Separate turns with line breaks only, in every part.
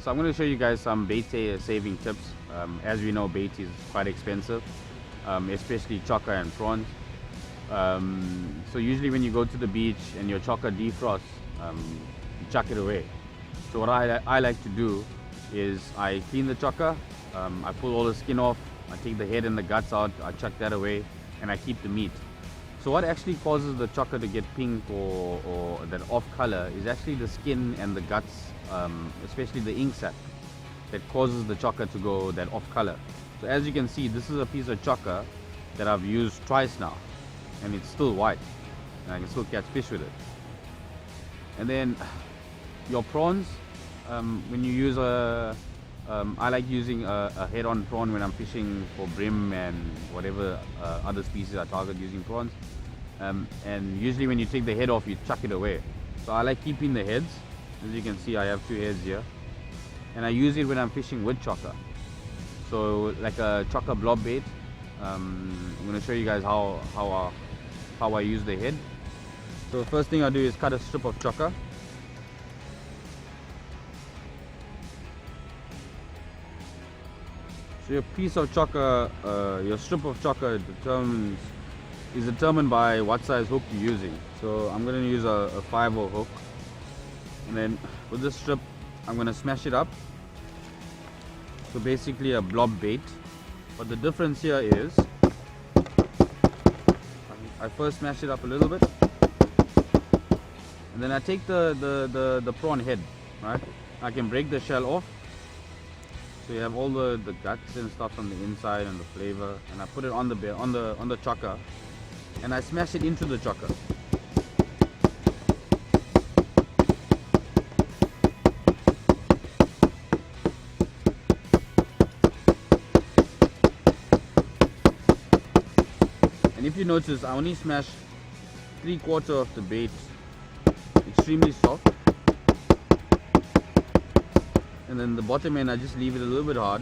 So I'm going to show you guys some bait saving tips. As we know, bait is quite expensive, especially chokka and prawns. So usually when you go to the beach and your chokka defrosts, you chuck it away. So what I like to do is I clean the chokka, I pull all the skin off, I take the head and the guts out, I chuck that away, and I keep the meat. So what actually causes the chokka to get pink or that off color is actually the skin and the guts, especially the ink sac, that causes the chokka to go that off color. So as you can see, this is a piece of chokka that I've used twice now, and it's still white, and I can still catch fish with it. And then your prawns, when you use I like using a head-on prawn when I'm fishing for brim and whatever other species I target using prawns. And usually when you take the head off, you chuck it away. So I like keeping the heads. As you can see, I have 2 heads here, and I use it when I'm fishing with chokka. So like a chokka blob bait. I'm going to show you guys how I use the head. So the first thing I do is cut a strip of chokka. So your piece of chokka, your strip of chokka is determined by what size hook you're using. So I'm going to use a 5/0 hook, and then with this strip I'm going to smash it up. So basically a blob bait, but the difference here is I first smash it up a little bit, and then I take the prawn head, right? I can break the shell off. So you have all the guts and stuff on the inside and the flavor, and I put it on the chokka, and I smash it into the chokka. And if you notice, I only smash 3/4 of the bait, extremely soft. And then the bottom end, I just leave it a little bit hard.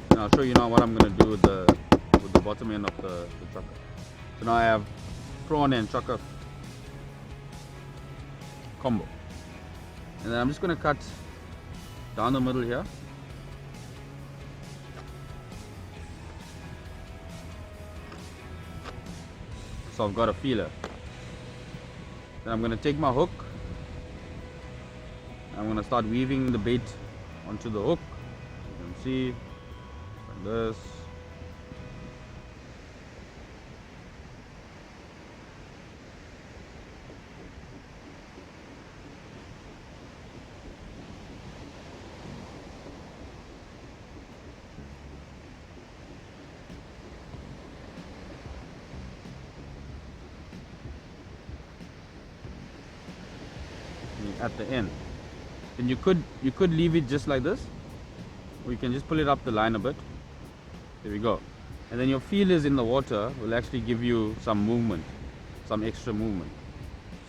And I'll show you now what I'm going to do with the bottom end of the chokka. So now I have prawn and chokka combo. And then I'm just going to cut down the middle here. So I've got a feeler. Then I'm going to take my hook. I'm going to start weaving the bait onto the hook. You can see, like this. At the end. And you could leave it just like this, or you can just pull it up the line a bit. There we go. And then your feelers in the water will actually give you some movement, some extra movement.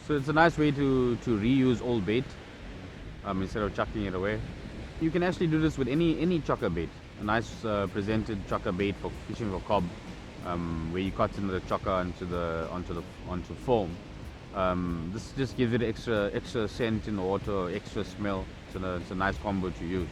So it's a nice way to reuse old bait instead of chucking it away. You can actually do this with any chokka bait. A nice presented chokka bait for fishing for cob, where you cut into the chokka onto foam. This just gives it extra scent in the water, extra smell. So it's a nice combo to use.